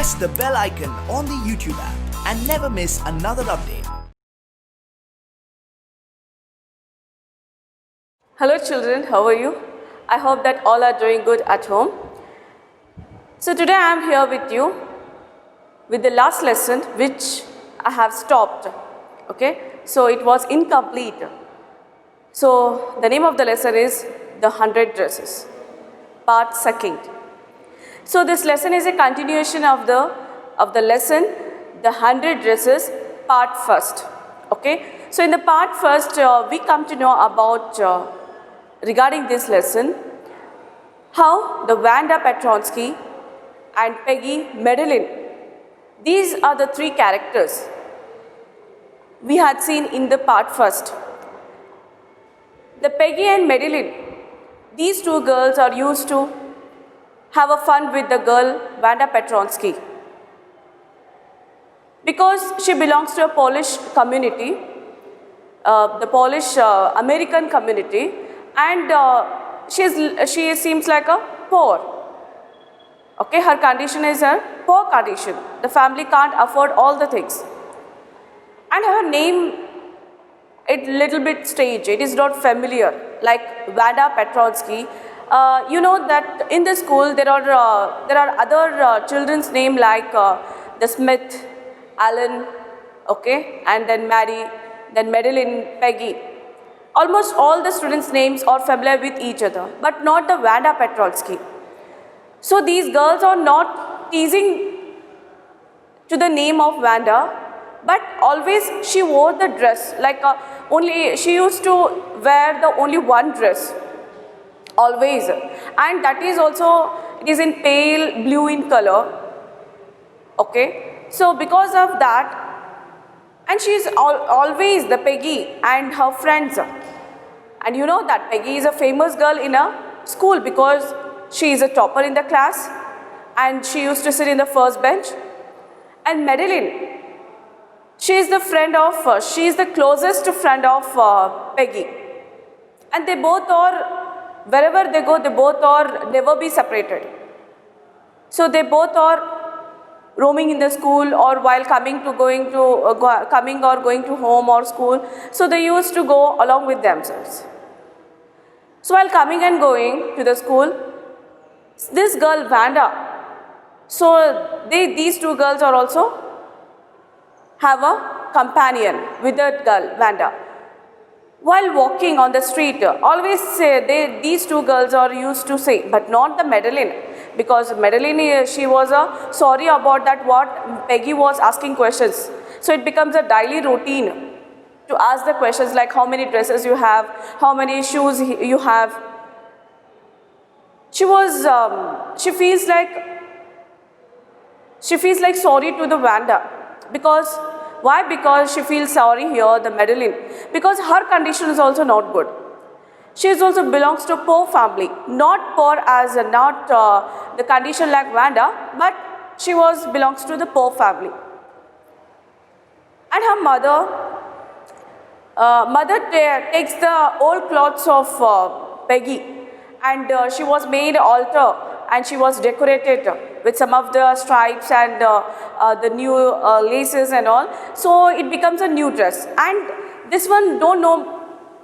press the bell icon on the YouTube app and never miss another update. Hello children, how are you? I hope that all are doing good at home. So today I am here with you with the last lesson which I have stopped. Okay, so it was incomplete. So the name of the lesson is The 100 Dresses, part 2nd. So this lesson is a continuation of the lesson The 100 Dresses, part 1st. Okay, so in the part 1st we come to know about regarding this lesson how the Wanda Petronsky and Peggy Medellin, these are the three characters we had seen in the part 1st. The Peggy and Medellin, these two girls are used to have a fun with the girl Wanda Petronsky because she belongs to a Polish community, the Polish American community, and she seems like a poor. Okay, her condition is a poor condition. The family can't afford all the things. And her name, it's little bit strange. It is not familiar, like Wanda Petronsky. You know that in the school there are other children's name like the Smith, Alan, okay, and then Mary, then Madeline, Peggy. Almost all the students' names are familiar with each other, but not the Wanda Petronsky. So these girls are not teasing to the name of Wanda, but always she wore the dress, like only she used to wear the only one dress, always, and that is also, it is in pale blue in color. Okay, so because of that, and she is always the Peggy and her friends, and you know that Peggy is a famous girl in a school because she is a topper in the class and she used to sit in the first bench. And Madeline, she is the friend of, she is the closest friend of Peggy, and they both are, wherever they go, they both are never be separated. So they both are roaming in the school or while coming or going to home or school. So they used to go along with themselves. So while coming and going to the school, this girl Wanda, so these two girls are also have a companion with that girl Wanda. While walking on the street, always say these two girls are used to say, but not the Madeline, because Madeline, she was sorry about that what Peggy was asking questions. So it becomes a daily routine to ask the questions like how many dresses you have, how many shoes you have. She feels like sorry to the Wanda, because why? Because she feels sorry here, the Madeline, because her condition is also not good. She also belongs to a poor family, not poor as not the condition like Wanda, but she belongs to the poor family. And her mother takes the old clothes of Peggy, and she was made altar and she was decorated with some of the stripes and the new laces and all. So it becomes a new dress, and this one don't know.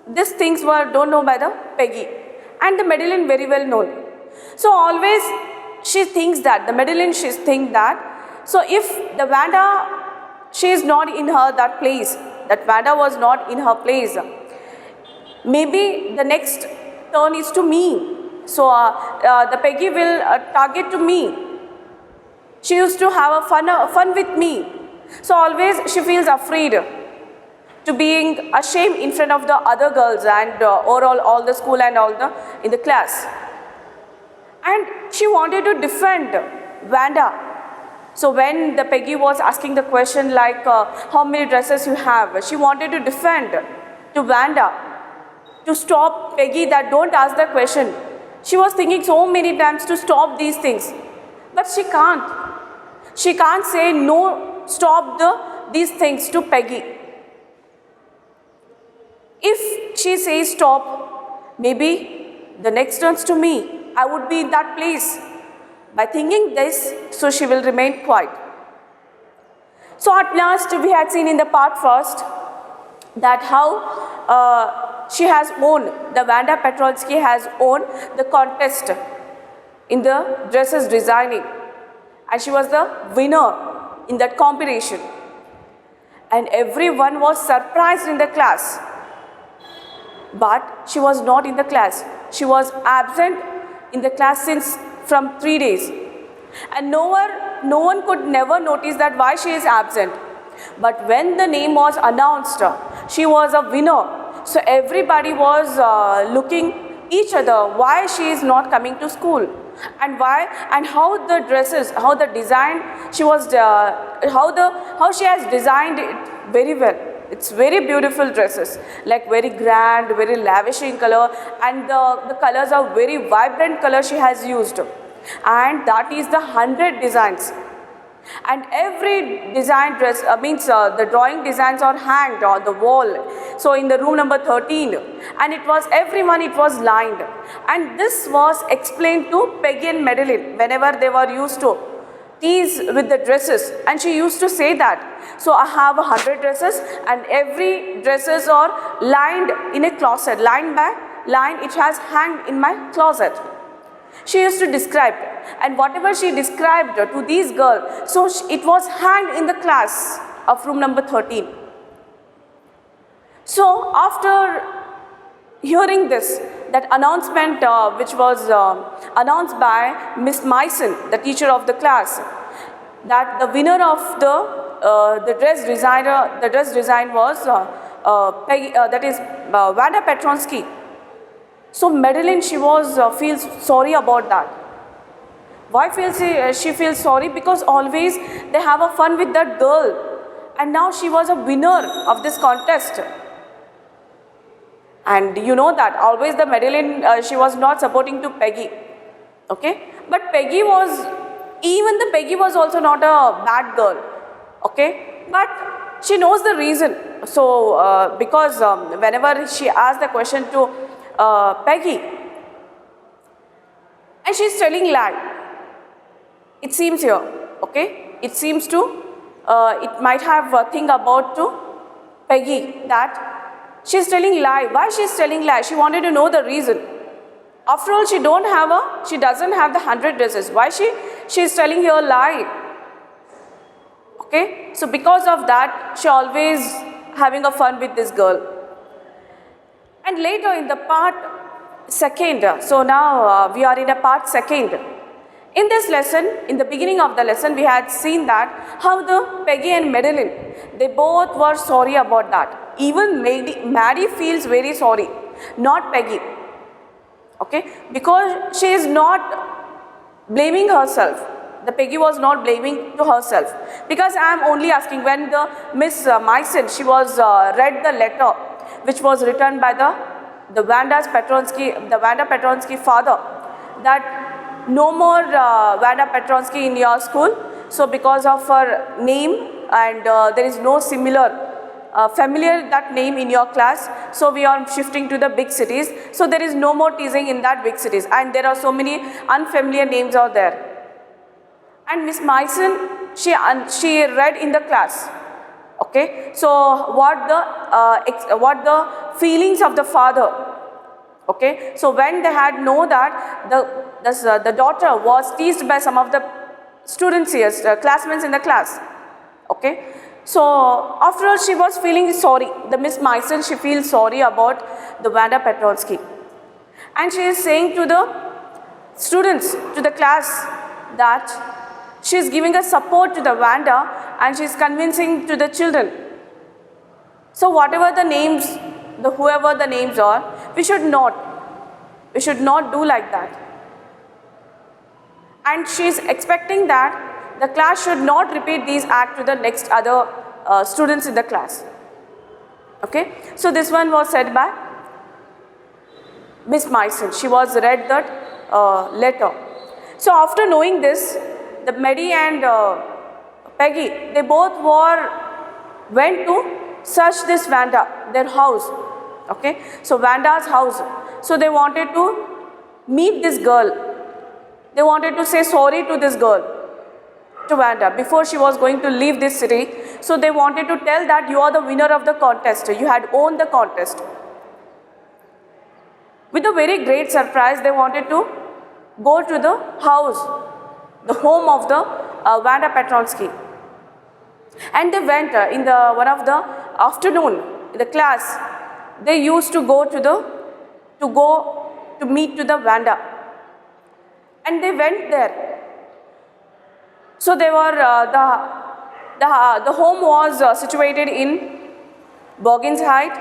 These things don't know by the Peggy, and the Madeline very well known. So always she thinks that the Madeline, she thinks that, so if the Wanda, she is not in her that place, that Wanda was not in her place, maybe the next turn is to me. So the Peggy will target to me. She used to have a fun with me. So always she feels afraid to being ashamed in front of the other girls and overall all the school and all in the class. And she wanted to defend Wanda. So when the Peggy was asking the question like how many dresses you have, she wanted to defend to Wanda, to stop Peggy that don't ask the question. She was thinking so many times to stop these things, but she can't. She can't say no, stop these things to Peggy. If she says stop, maybe the next turns to me. I would be in that place. By thinking this, so she will remain quiet. So at last we had seen in the part first that how she has won, the Wanda Petronsky has won the contest in the dresses designing, and she was the winner in that competition. And everyone was surprised in the class. But she was not in the class. She was absent in the class since from 3 days. And no one could never notice that why she is absent. But when the name was announced, she was a winner. So everybody was looking each other why she is not coming to school, and why, and how the dresses, how the design she was, how she has designed it very well. It's very beautiful dresses, like very grand, very lavish in color, and the colors are very vibrant color she has used. And that is the 100 designs. And every design dress, the drawing designs are hanged on the wall. So in the room number 13, and it was lined. And this was explained to Peggy and Madeline whenever they were used to tease with the dresses, and she used to say that, so I have 100 dresses, and every dresses are lined in a closet, line by line it has hanged in my closet. She used to describe, and whatever she described to these girls, so it was hanged in the class of room number 13. So after hearing this, that announcement which was announced by Miss Myson, the teacher of the class, that the winner of the dress design was Peggy, that is Wanda Petronsky. So Madeline, she feels sorry about that. Why she feels sorry? Because always they have a fun with that girl, and now she was a winner of this contest. And you know that always the Madeline, she was not supporting to Peggy, okay? But Peggy was also not a bad girl, okay? But she knows the reason. So because whenever she asked the question to Peggy, and she's telling lie. It seems here, okay? It seems to, it might have a thing about to Peggy that she's telling lie. Why she's telling lie? She wanted to know the reason. After all, she doesn't have the 100 dresses. Why she's telling here lie? Okay? So because of that, she always having a fun with this girl. And later in the part second, so now we are in a part second. In this lesson, in the beginning of the lesson, we had seen that how the Peggy and Madeline, they both were sorry about that. Even Maddie feels very sorry, not Peggy. Okay? Because she is not blaming herself. The Peggy was not blaming to herself. Because I am only asking, when the Miss Myson, she was read the letter which was written by the Wanda Petronsky father, that no more Wanda Petronsky in your school. So because of her name, and there is no similar familiar that name in your class, so we are shifting to the big cities. So there is no more teasing in that big cities, and there are so many unfamiliar names out there. And Miss Myson, she read in the class. Okay, so what the feelings of the father. Okay, so when they had know that the daughter was teased by some of the students here, classmates in the class. Okay, so after all, she was feeling sorry. The Miss Myson, she feels sorry about the Wanda Petronsky, and she is saying to the students, to the class, that she is giving a support to the Wanda, and she is convincing to the children. So whatever the names, whoever the names are, we should not do like that. And she is expecting that the class should not repeat these acts to the next other students in the class. Okay, so this one was said by Miss Myson. She was read that letter. So after knowing this, the Maddie and Peggy, they both went to search this Wanda, their house. Okay, so Wanda's house. So they wanted to meet this girl. They wanted to say sorry to this girl, to Vanda, before she was going to leave this city. So they wanted to tell that you are the winner of the contest, you had won the contest. With a very great surprise, they wanted to go to the house, the home of the Vanda Petronsky. And they went in the one of the afternoon, in the class, they used to go to meet to the Vanda. And they went there. So they were, the home was situated in Boggins Height.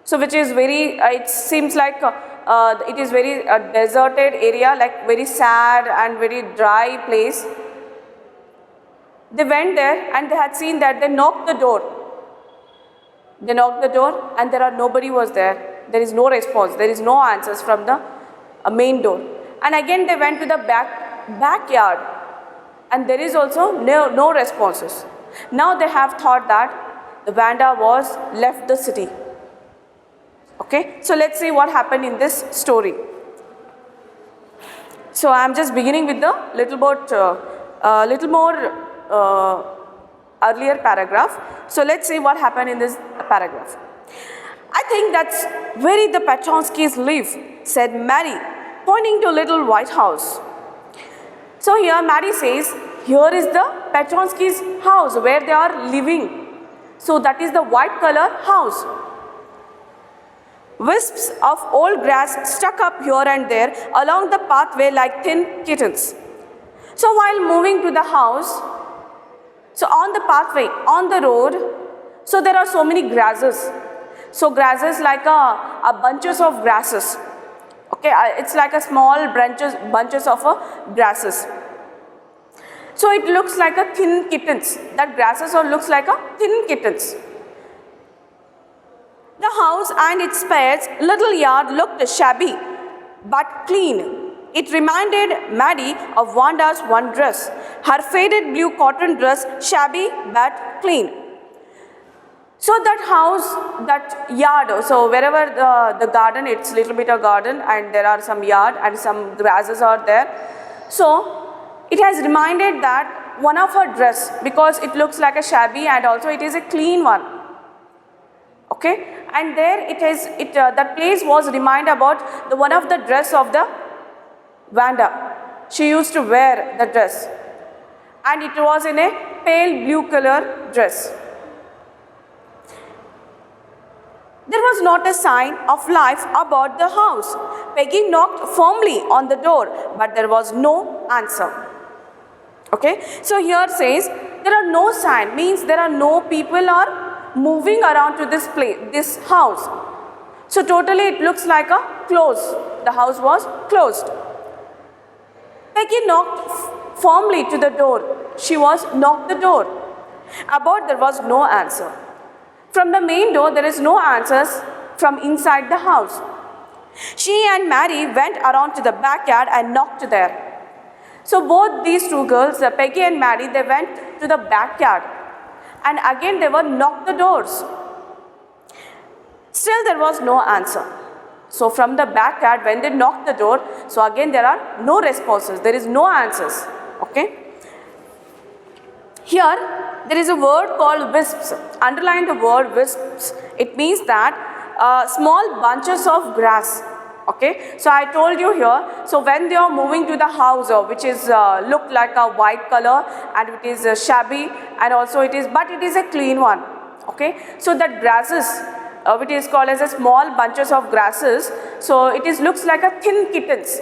So which is very, it seems like it is very deserted area, like very sad and very dry place. They went there and they had seen that. They knocked the door. They knocked the door and nobody was there. There is no response. There is no answers from the main door. And again they went to the backyard and there is also no responses. Now they have thought that the Vanda was left the city. Okay, so let's see what happened in this story. So I am just beginning with the little more earlier paragraph. So let's see what happened in this paragraph. I think that's where the Petronskys live, said Mary, pointing to little white house. So here Mary says, here is the Petronskys' house where they are living. So that is the white color house. Wisps of old grass stuck up here and there along the pathway like thin kittens. So while moving to the house, so on the pathway, on the road, so there are so many grasses. So grasses like a bunches of grasses. Okay, it's like a small bunches of grasses. So it looks like a thin kittens. That grasses or looks like a thin kittens. The house and its spares little yard looked shabby but clean. It reminded Maddie of Vanda's one dress, her faded blue cotton dress, shabby but clean. So that house, that yard, so wherever the garden, it's little bit of garden and there are some yard and some grasses are there. So it has reminded that one of her dress, because it looks like a shabby and also it is a clean one. Okay, and there the place was remind about the one of the dress of the Vanda. She used to wear the dress and it was in a pale blue color dress. There was not a sign of life about the house. Peggy knocked firmly on the door, but there was no answer. Okay, so here says there are no sign, means there are no people are moving around to this place, this house. So totally it looks like a close. The house was closed. Peggy knocked firmly to the door. She was knocked the door. About there was no answer. From the main door there is no answers from inside the house. She and Mary went around to the backyard and knocked there. So both these two girls, Peggy and Mary, they went to the backyard and again they were knocked the doors. Still there was no answer. So from the backyard when they knocked the door, so again there are no responses, there is no answers. Okay. Here there is a word called wisps. Underline the word wisps. It means that small bunches of grass. Okay, so I told you here, so when they are moving to the house, which is look like a white color and it is shabby and also it is, but it is a clean one. Okay, so that grasses, which is called as a small bunches of grasses, so it is looks like a thin kittens.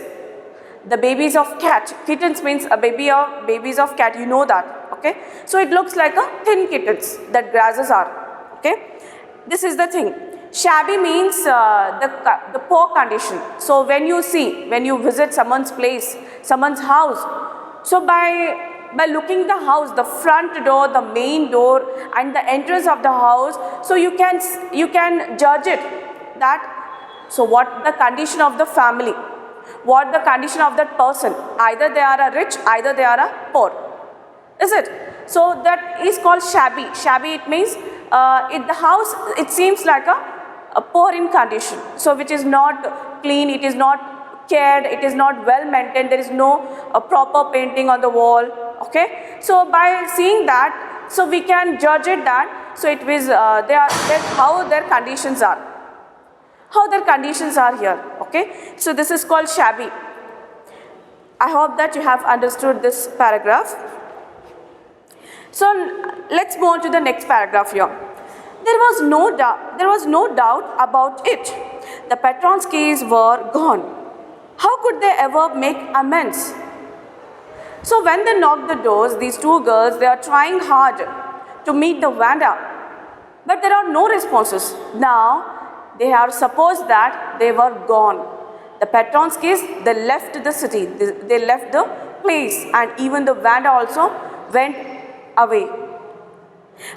The babies of cat, kittens means a babies of cat, you know that. Okay, so it looks like a thin kittens that grasses are. Okay, this is the thing. Shabby means the poor condition. So when you visit someone's place, someone's house, so by looking the house, the front door, the main door and the entrance of the house, so you can judge it that, so what the condition of the family, what the condition of that person, either they are a rich, either they are a poor, is it? So that is called shabby. Shabby, it means the house, it seems like a poor in condition, so which is not clean, it is not cared, it is not well maintained, there is no proper painting on the wall. Okay, so by seeing that, so we can judge it that, so it is how their conditions are, here. Okay, so this is called shabby. I hope that you have understood this paragraph. So let's move on to the next paragraph here. There was no doubt about it. The Petronskis were gone. How could they ever make amends? So when they knocked the doors, these two girls, they are trying hard to meet the Wanda, but there are no responses. Now they have supposed that they were gone. The Petronskis, they left the city, they left the place, and even the Wanda also went away.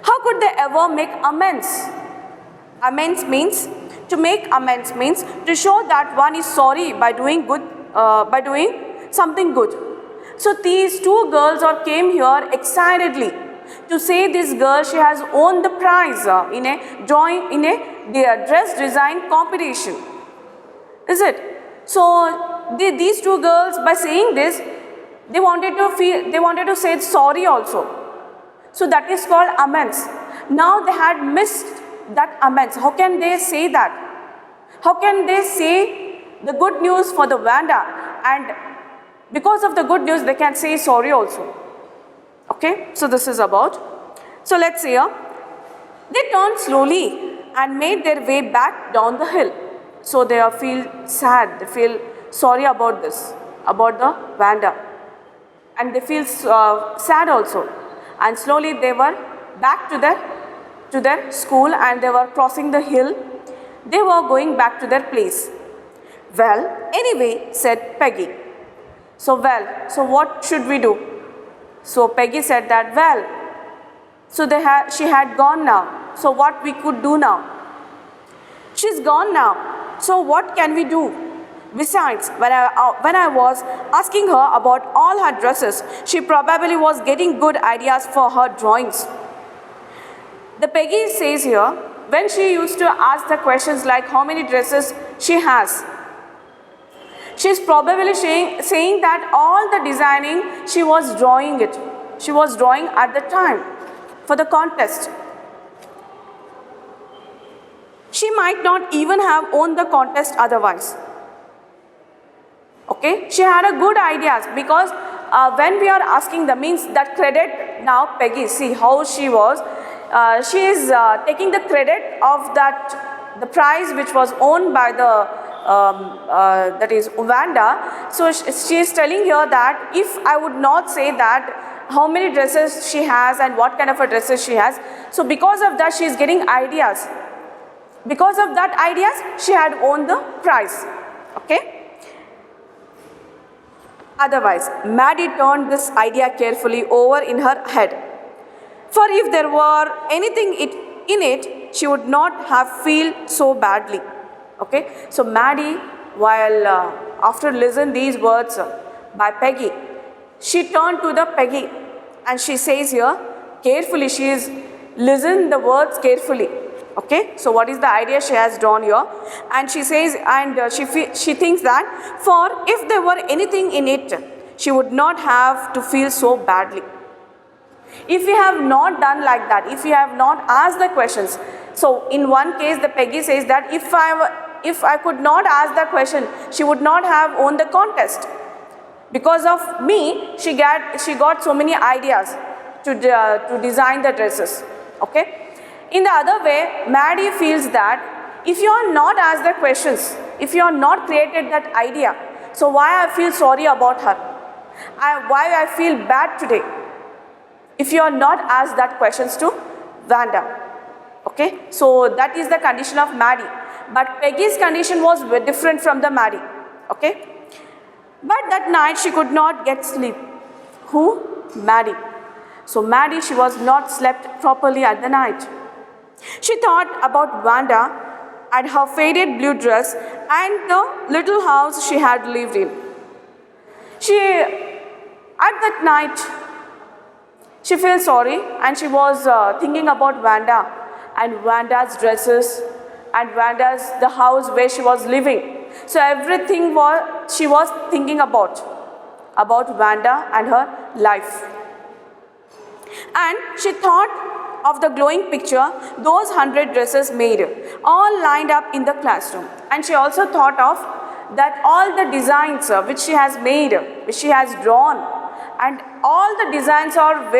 How could they ever make amends? To make amends means to show that one is sorry by doing something good. So these two girls came here excitedly to say this girl, she has won the prize in a dress design competition. Is it? So these two girls, by saying this, they wanted to say sorry also. So that is called amends. Now they had missed that amends. How can they say that? How can they say the good news for the Wanda, and because of the good news they can say sorry also? Okay, so this is about. So let's see here. They turned slowly and made their way back down the hill. So they feel sad, they feel sorry about this, about the Wanda, and they feel sad also. And slowly they were back to their school, and they were crossing the hill. They were going back to their place. Well, anyway, said Peggy. So what should we do? So Peggy said that, well, so she had gone now. So what we could do now? She's gone now. So what can we do? Besides, when I was asking her about all her dresses, she probably was getting good ideas for her drawings. The Peggy says here, when she used to ask the questions like how many dresses she has, she's probably saying that all the designing, she was drawing it. She was drawing at the time for the contest. She might not even have won the contest otherwise. Okay, she had a good ideas, because when we are asking the means that credit, now Peggy, see how she was, she is taking the credit of the prize which was owned by that is Wanda. So she is telling here that if I would not say that how many dresses she has and what kind of a dresses she has, so because of that she is getting ideas. Because of that ideas, she had won the prize. Okay. Otherwise, Maddie turned this idea carefully over in her head. For if there were anything in it, she would not have feel so badly. Okay. So Maddie, while after listening these words by Peggy, she turned to the Peggy and she says here carefully. She is listening the words carefully. Okay, so what is the idea she has drawn here? And she says, and she thinks that for if there were anything in it, she would not have to feel so badly. If we have not done like that, if we have not asked the questions, so in one case the Peggy says that if I could not ask the question, she would not have won the contest. Because of me, she got so many ideas to design the dresses. Okay. In the other way, Maddie feels that if you are not asked the questions, if you are not created that idea, so why I feel sorry about her? Why I feel bad today? If you are not asked that questions to Wanda. Okay, so that is the condition of Maddie. But Peggy's condition was very different from the Maddie. Okay, but that night she could not get sleep. Who? Maddie. So Maddie, she was not slept properly at the night. She thought about Wanda and her faded blue dress and the little house she had lived in. At that night, she felt sorry and she was thinking about Wanda and Wanda's dresses and the house where she was living. So everything she was thinking about Wanda and her life. And she thought of the glowing picture those 100 dresses made, all lined up in the classroom. And she also thought of that all the designs which she has made, which she has drawn, and all the designs are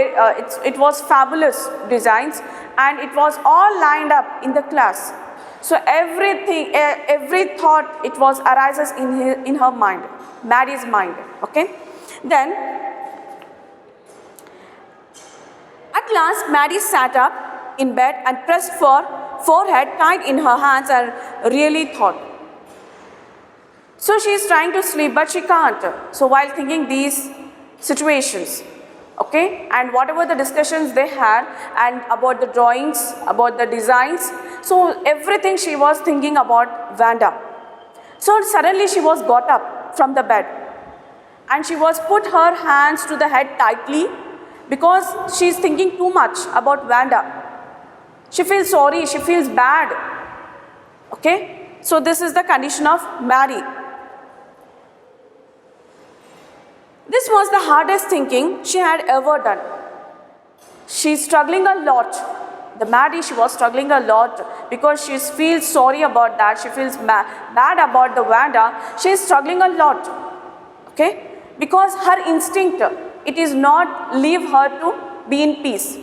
it was fabulous designs, and it was all lined up in the class. So everything, every thought, it was arises in her mind, Maddie's mind. Okay. Then at last, Maddie sat up in bed and pressed her forehead tight in her hands and really thought. So she is trying to sleep, but she can't. So while thinking these situations, okay, and whatever the discussions they had, and about the drawings, about the designs, so everything she was thinking about Wanda. So suddenly she was got up from the bed, and she was put her hands to the head tightly, because she is thinking too much about Wanda. She feels sorry, she feels bad. Okay, so this is the condition of Maddie. This was the hardest thinking she had ever done. She's struggling a lot. The Maddie, she was struggling a lot because she feels sorry about that. She feels bad about the Wanda. She is struggling a lot. Okay, because her instinct, it is not leave her to be in peace.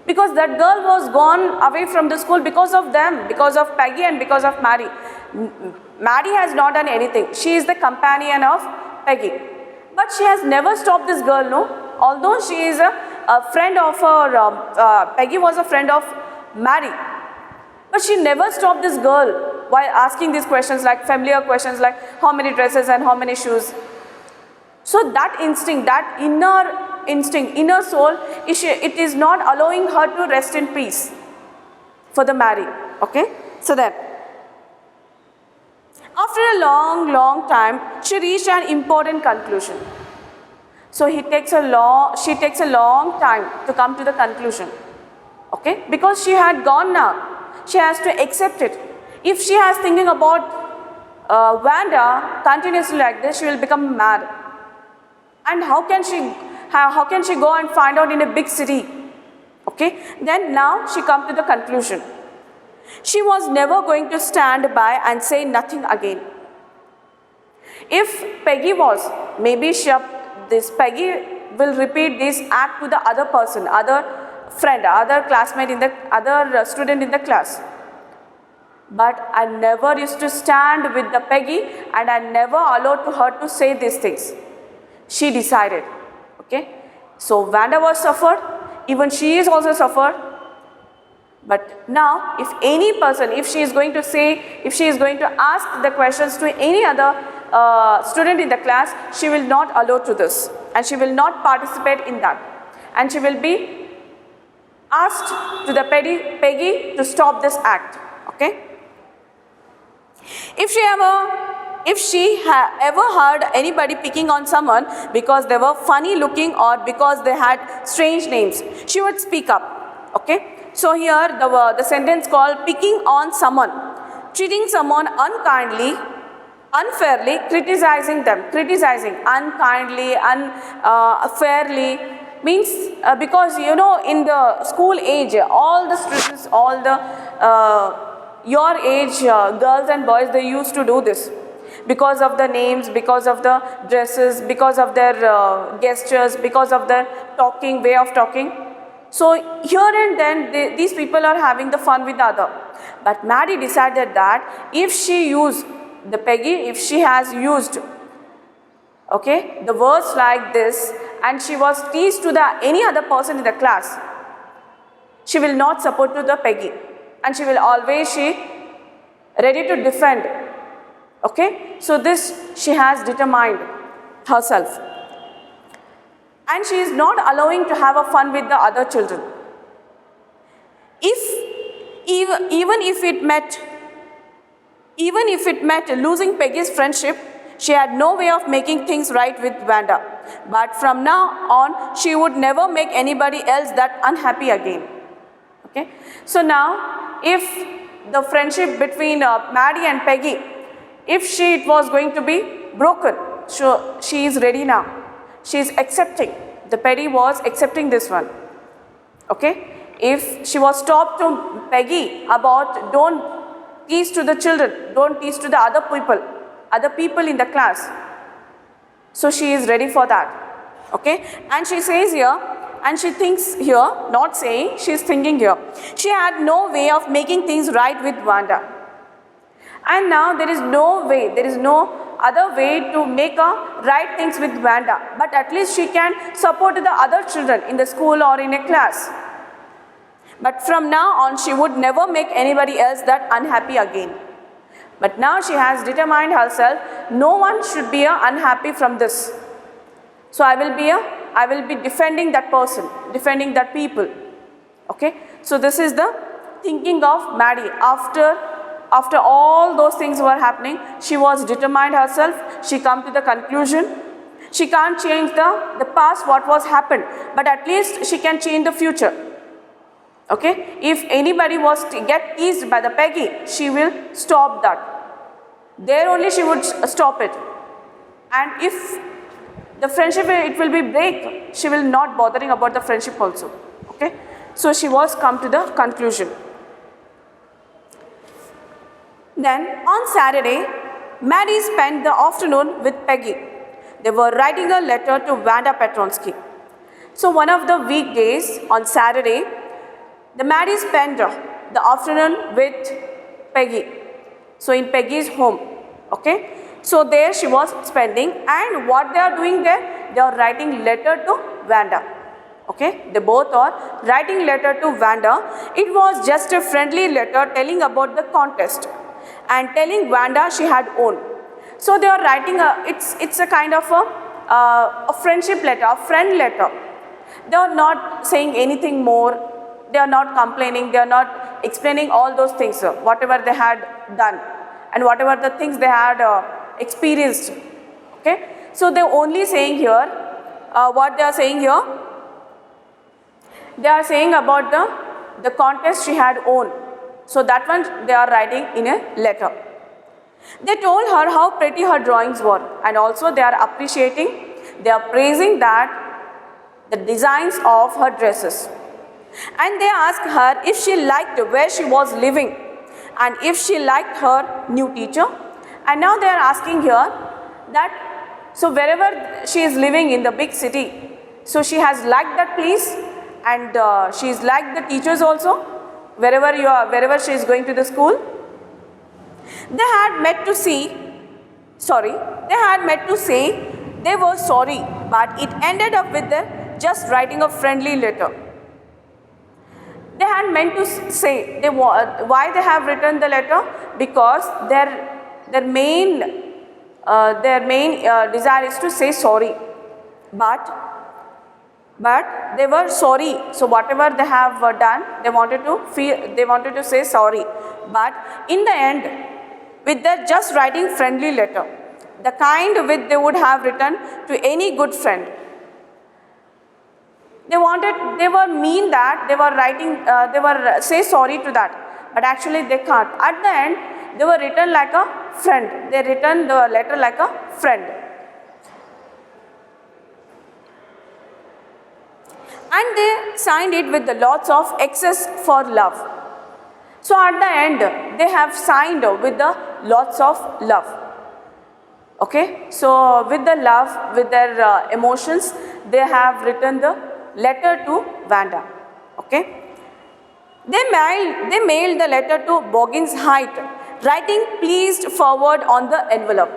Because that girl was gone away from the school because of them, because of Peggy and because of Maddie. Maddie has not done anything. She is the companion of Peggy. But she has never stopped this girl, no? Although she is a friend of her, Peggy was a friend of Maddie. But she never stopped this girl while asking these questions, like familiar questions like how many dresses and how many shoes. So that instinct, that inner instinct, inner soul, it is not allowing her to rest in peace for the Maddie. Okay? So then, after a long time, she reached an important conclusion. So she takes a long time to come to the conclusion. Okay? Because she had gone now. She has to accept it. If she has thinking about Wanda continuously like this, she will become mad. And how can she go and find out in a big city? Okay? Then now she comes to the conclusion. She was never going to stand by and say nothing again. If Peggy was, maybe Peggy will repeat this act to the other person, other friend, other classmate, other student in the class. But I never used to stand with the Peggy, and I never allowed to her to say these things. She decided. Okay. So Wanda was suffered. Even she is also suffered. But now, if any person, if she is going to ask the questions to any other student in the class, she will not allow to this, and she will not participate in that, and she will be asked to the Peggy to stop this act. Okay. If she ever heard anybody picking on someone because they were funny looking or because they had strange names, she would speak up. Okay. So here the sentence called picking on someone, treating someone unkindly, unfairly, criticizing them, unkindly, unfairly, means because in the school age, all the students, all the your age girls and boys, they used to do this because of the names, because of the dresses, because of their gestures, because of their way of talking. So here and then these people are having the fun with the other. But Maddie decided that if she used the Peggy, if she has used the words like this, and she was teased to any other person in the class, she will not support to the Peggy, and she will always ready to defend. Okay, so this she has determined herself. And she is not allowing to have a fun with the other children. Even if it meant losing Peggy's friendship, she had no way of making things right with Wanda. But from now on, she would never make anybody else that unhappy again. Okay. So now, if the friendship between Maddie and Peggy If it was going to be broken, so she is ready now. She is accepting. The Peggy was accepting this one. Okay. If she was stopped to Peggy about don't teach to the children, don't teach to the other people in the class. So she is ready for that. Okay. And she says here, and she thinks here, not saying, she is thinking here. She had no way of making things right with Wanda. And now there is no way, there is no other way to make her right things with Wanda. But at least she can support the other children in the school or in a class. But from now on, she would never make anybody else that unhappy again. But now she has determined herself, no one should be unhappy from this. So I will be defending that person, defending that people. Okay. So this is the thinking of Maddie. After all those things were happening, she was determined herself. She come to the conclusion. She can't change the past, what was happened, but at least she can change the future. Okay. If anybody was to get teased by the Peggy, she will stop that. There only she would stop it. And if the friendship, it will be break, she will not bothering about the friendship also. Okay. So she was come to the conclusion. Then on Saturday, Maddie spent the afternoon with Peggy. They were writing a letter to Wanda Petronsky. So one of the weekdays on Saturday, the Maddie spent the afternoon with Peggy. So in Peggy's home. Okay. So there she was spending, and what they are doing there, they are writing letter to Wanda. Okay. They both are writing letter to Wanda. It was just a friendly letter telling about the contest and telling Wanda she had won. So they are writing it's a kind of a friendship letter, a friend letter. They are not saying anything more. They are not complaining. They are not explaining all those things, whatever they had done and whatever the things they had experienced. Okay. So they are only saying here, what they are saying here, they are saying about the contest she had won. So that one they are writing in a letter. They told her how pretty her drawings were, and also they are appreciating, they are praising that the designs of her dresses. And they asked her if she liked where she was living and if she liked her new teacher. And now they are asking here that, so wherever she is living in the big city, so she has liked that place, and she is liked the teachers also, wherever she is going to the school. They had met to say they were sorry, but it ended up with them just writing a friendly letter. They had meant to say why they have written the letter, because their main desire is to say sorry, but they were sorry. So whatever they have done, they wanted to say sorry. But in the end, with their just writing friendly letter, the kind which they would have written to any good friend, they were mean that they were writing, they were say sorry to that, but actually they can't. At the end, they were written like a friend. They written the letter like a friend. And they signed it with the lots of excess for love. So at the end, they have signed with the lots of love. Okay. So with the love, with their emotions, they have written the letter to Wanda. Okay. They mailed the letter to Boggins Height, writing pleased forward on the envelope.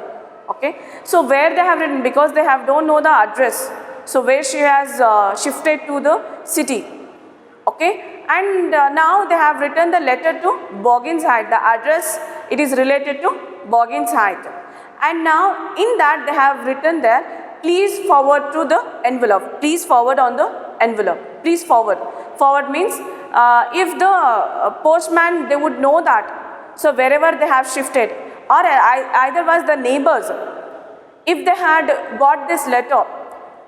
Okay. So where they have written, because they don't know the address. So where she has shifted to the city. Okay. And now they have written the letter to Boggins Height. The address, it is related to Boggins Height. And now in that they have written there, please forward to the envelope. Please forward on the envelope. Please forward. Forward means if the postman, they would know that. So wherever they have shifted, or either was the neighbors, if they had got this letter,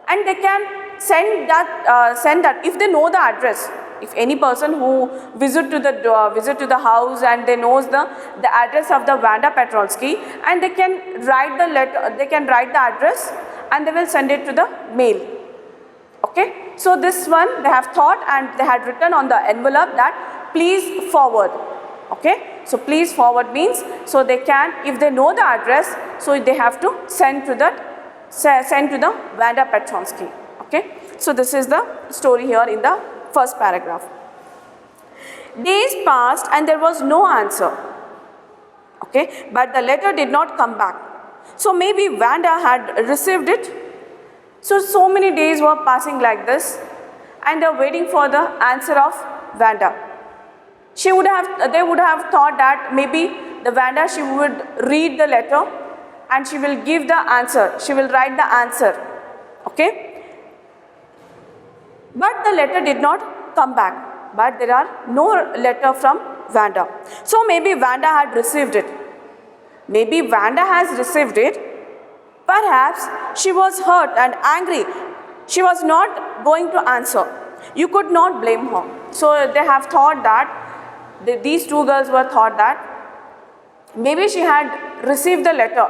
and they can send that if they know the address. If any person who visit to the house and they knows the address of the Vanda Petronsky, and they can write the letter, they can write the address and they will send it to the mail. Okay, so this one they have thought and they had written on the envelope that please forward. Okay, so please forward means, so they can, if they know the address, so they have to send to the Vanda Petronsky. Okay, so this is the story here in the first paragraph. Days passed and there was no answer. Okay, but the letter did not come back. So maybe Vanda had received it. So many days were passing like this, and they are waiting for the answer of Vanda. They would have thought that maybe the Vanda, she would read the letter and she will give the answer. She will write the answer. Okay. But the letter did not come back. But there are no letter from Vanda. So maybe Vanda had received it. Maybe Vanda has received it. Perhaps she was hurt and angry. She was not going to answer. You could not blame her. So they have thought that, these two girls were thought that maybe she had received the letter.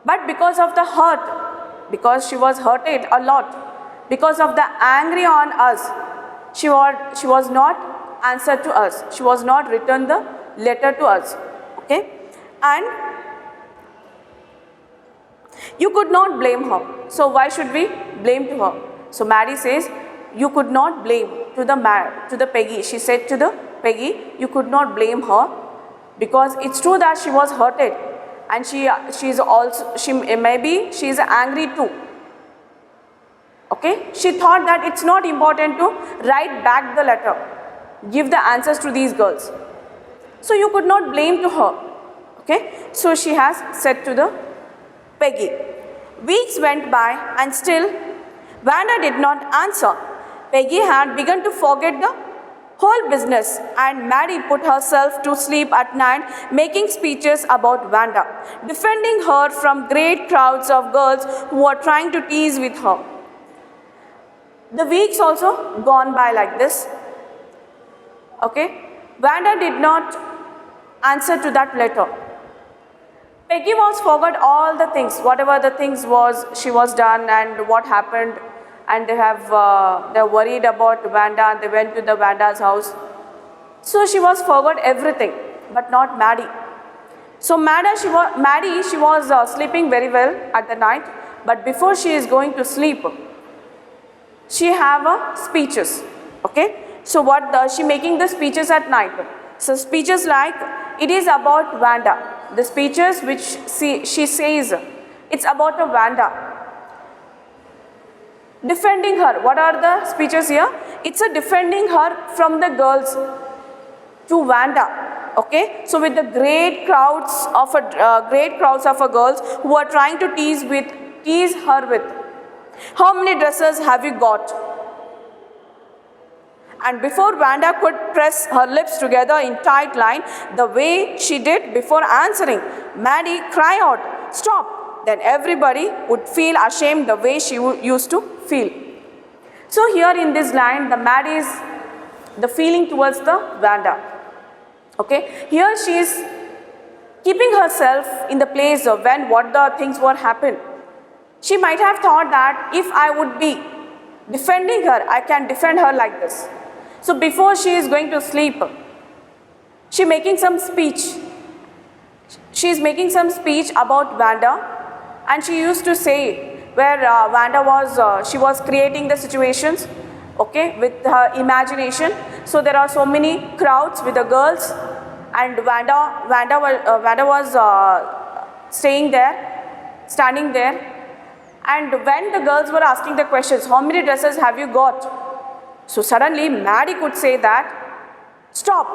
But because of the hurt, because she was hurted a lot, because of the angry on us, she was not answered to us. She was not returned the letter to us. Okay? And you could not blame her. So why should we blame to her? So Maddie says, you could not blame to the Peggy. She said to the Peggy, you could not blame her, because it's true that she was hurted and maybe she is angry too. Okay? She thought that it's not important to write back the letter, give the answers to these girls. So you could not blame to her. Okay? So she has said to the Peggy. Weeks went by and still Vanda did not answer. Peggy had begun to forget the whole business, and Maddie put herself to sleep at night making speeches about Vanda, defending her from great crowds of girls who were trying to tease with her. The weeks also gone by like this. Okay? Vanda did not answer to that letter. Peggy was forgot all the things, whatever the things was, she was done and what happened, and they're worried about Vanda and they went to the Vanda's house. So she was forgot everything, but not Maddie. So Maddie, she was sleeping very well at the night, but before she is going to sleep, she have speeches. Okay? So she making the speeches at night. So speeches like, it is about Vanda. The speeches which she says, it's about a Vanda. Defending her. What are the speeches here? It's a defending her from the girls to Vanda. Okay? So with the great crowds of girls who are trying to tease her with. How many dresses have you got? And before Vanda could press her lips together in tight line, the way she did before answering, Maddie cried out, "Stop!" Then everybody would feel ashamed the way she used to feel. So here in this line, the Maddie is the feeling towards the Vanda. Okay, here she is keeping herself in the place of when what the things were happened. She might have thought that if I would be defending her, I can defend her like this. So before she is going to sleep, she is making some speech. She is making some speech about Vanda, and she used to say where Vanda was, she was creating the situations, okay, with her imagination. So there are so many crowds with the girls, and Vanda was standing there. And when the girls were asking the questions, how many dresses have you got? So suddenly Maddie could say that, stop.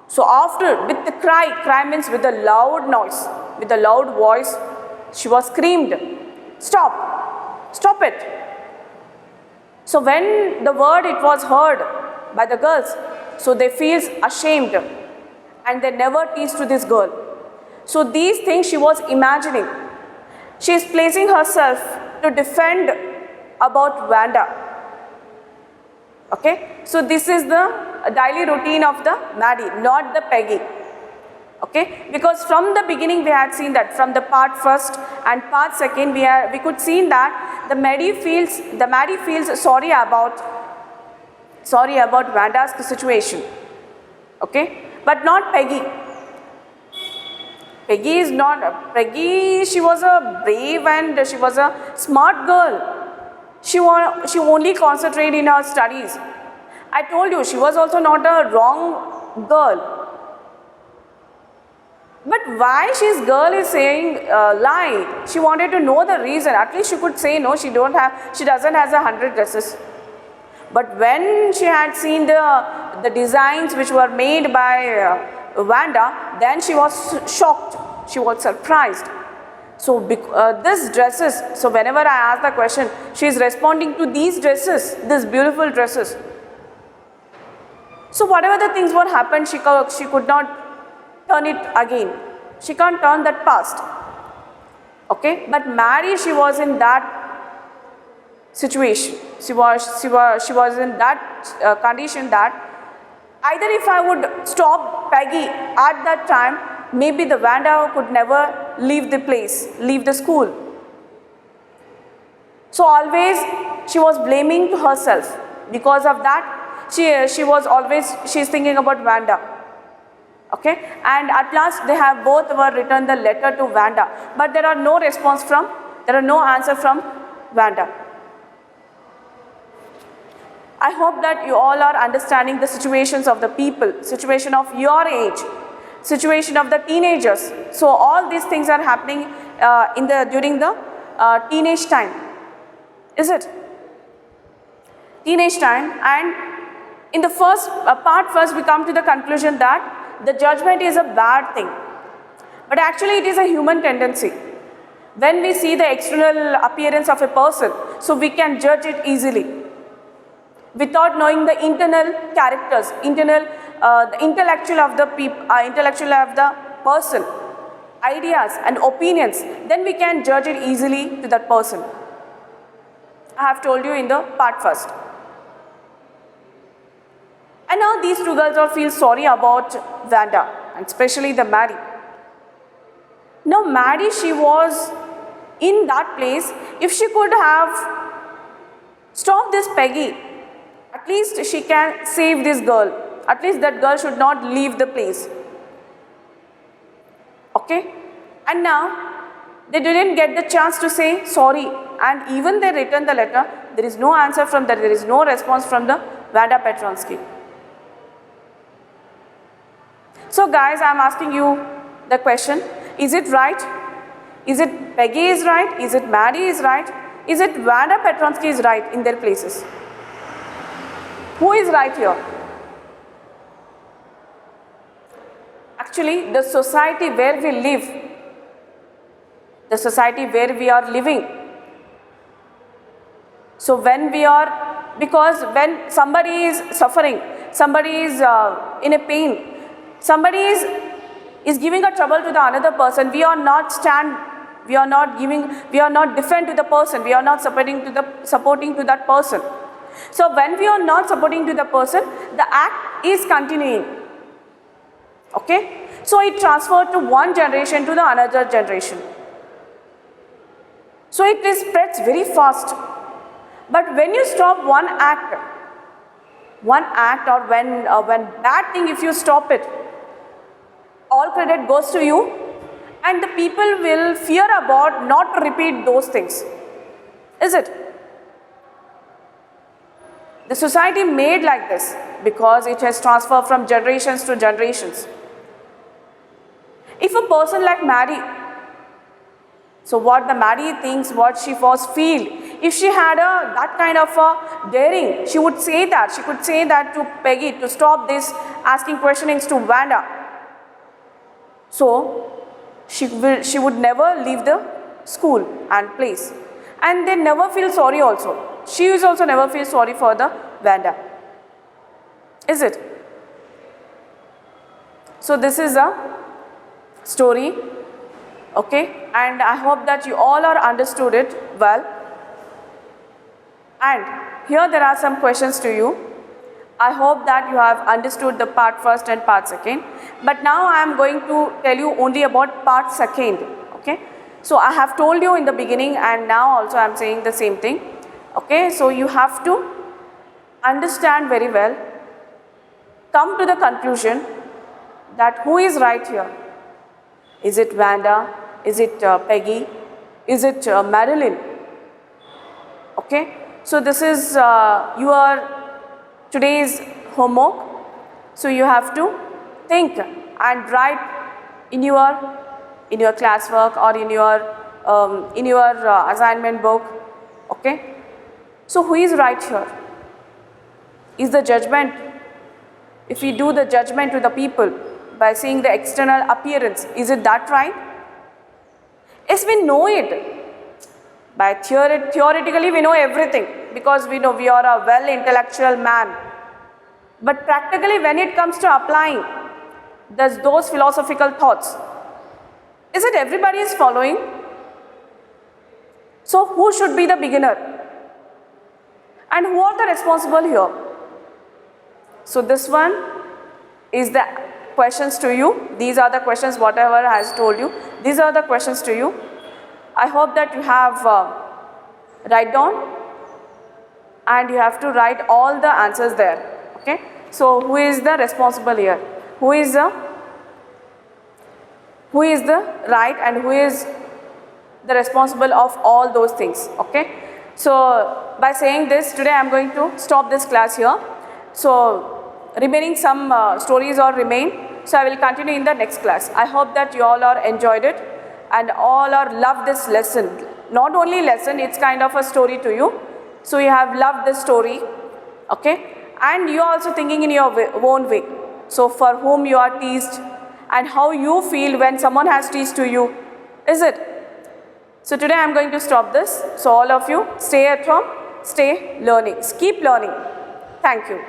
So after, with the cry means with a loud noise, with a loud voice, she was screamed, stop it. So when the word it was heard by the girls, so they feel ashamed and they never tease to this girl. So these things she was imagining. She is placing herself to defend about Vanda. Okay, so this is the daily routine of the Maddie, not the Peggy. Okay, because from the beginning we had seen that from the part first and part second we could see that the Maddie feels sorry about Vanda's situation. Okay, but not Peggy. Peggy, she was a brave and she was a smart girl. She only concentrated in her studies. I told you, she was also not a wrong girl. But why this girl is saying lie? She wanted to know the reason. At least she could say no, she doesn't have 100 dresses. But when she had seen the designs which were made by Vanda, then she was shocked. She was surprised. So these dresses, so whenever I ask the question, she is responding to these dresses, these beautiful dresses. So whatever the things what happened, she could not turn it again. She can't turn that past. Okay, but Mary, she was in that situation. She was in that condition that either if I would stop Peggy at that time, maybe the Vanda could never leave the place, leave the school. So always she was blaming to herself. Because of that, she's thinking about Vanda. Okay, and at last they have both were written the letter to Vanda, but there are no answer from Vanda. I hope that you all are understanding the situations of the people, situation of your age, situation of the teenagers. So all these things are happening during the teenage time. Is it? Teenage time, and in the first part we come to the conclusion that the judgment is a bad thing. But actually it is a human tendency. When we see the external appearance of a person, so we can judge it easily. Without knowing the internal characters, the intellectual of the person, ideas and opinions, then we can judge it easily to that person. I have told you in the part first. And now these two girls all feel sorry about Vanda, and especially the Mary. Now Mary, she was in that place. If she could have stopped this Peggy, at least she can save this girl. At least that girl should not leave the place. Okay? And now they didn't get the chance to say sorry, and even they returned the letter. There is no answer from that. There is no response from the Vanda Petronsky. So guys, I am asking you the question, is it right? Is it Peggy is right? Is it Mary is right? Is it Vanda Petronsky is right in their places? Who is right here? Actually, the society where we live, the society where we are living. So because when somebody is suffering, somebody is in a pain, somebody is giving a trouble to the another person, we are not defend to the person, we are not supporting to that person. So when we are not supporting to the person, the act is continuing. Okay, so it transferred to one generation to the another generation. So it spreads very fast. But when you stop one act, or when bad thing, if you stop it, all credit goes to you, and the people will fear about not to repeat those things. Is it? The society made like this because it has transferred from generations to generations. If a person like Mary, so what the Mary thinks, what she first feel, if she had that kind of a daring, she would say that, she could say that to Peggy to stop this asking questionings to Vanda. So she would never leave the school and place, and they never feel sorry also. She is also never feel sorry for the Vanda. Is it? So this is a story, okay, and I hope that you all are understood it well. And here there are some questions to you. I hope that you have understood the part first and part second. But now I am going to tell you only about part second. Okay. So I have told you in the beginning, and now also I am saying the same thing. Okay. So you have to understand very well, come to the conclusion that who is right here. Is it Vanda? Is it Peggy? Is it Marilyn? Okay. So this is your today's homework. So you have to think and write in your classwork or in your assignment book. Okay. So who is right here? Is the judgment, if we do the judgment to the people by seeing the external appearance, is it that right? Yes, we know it. By theoretically we know everything, because we know we are a well intellectual man. But practically when it comes to applying those philosophical thoughts, is it everybody is following? So who should be the beginner? And who are the responsible here? So this one is the questions to you. These are the questions whatever I has told you. These are the questions to you. I hope that you have write down, and you have to write all the answers there. Okay. So who is the responsible here? Who is the right, and who is the responsible of all those things? Okay. So by saying this, today I am going to stop this class here. So remaining some stories or remain. So I will continue in the next class. I hope that you all are enjoyed it and all are loved this lesson. Not only lesson, it's kind of a story to you. So you have loved this story. Okay. And you are also thinking in your own way. So for whom you are teased and how you feel when someone has teased to you. Is it? So today I am going to stop this. So all of you stay at home, stay learning, keep learning. Thank you.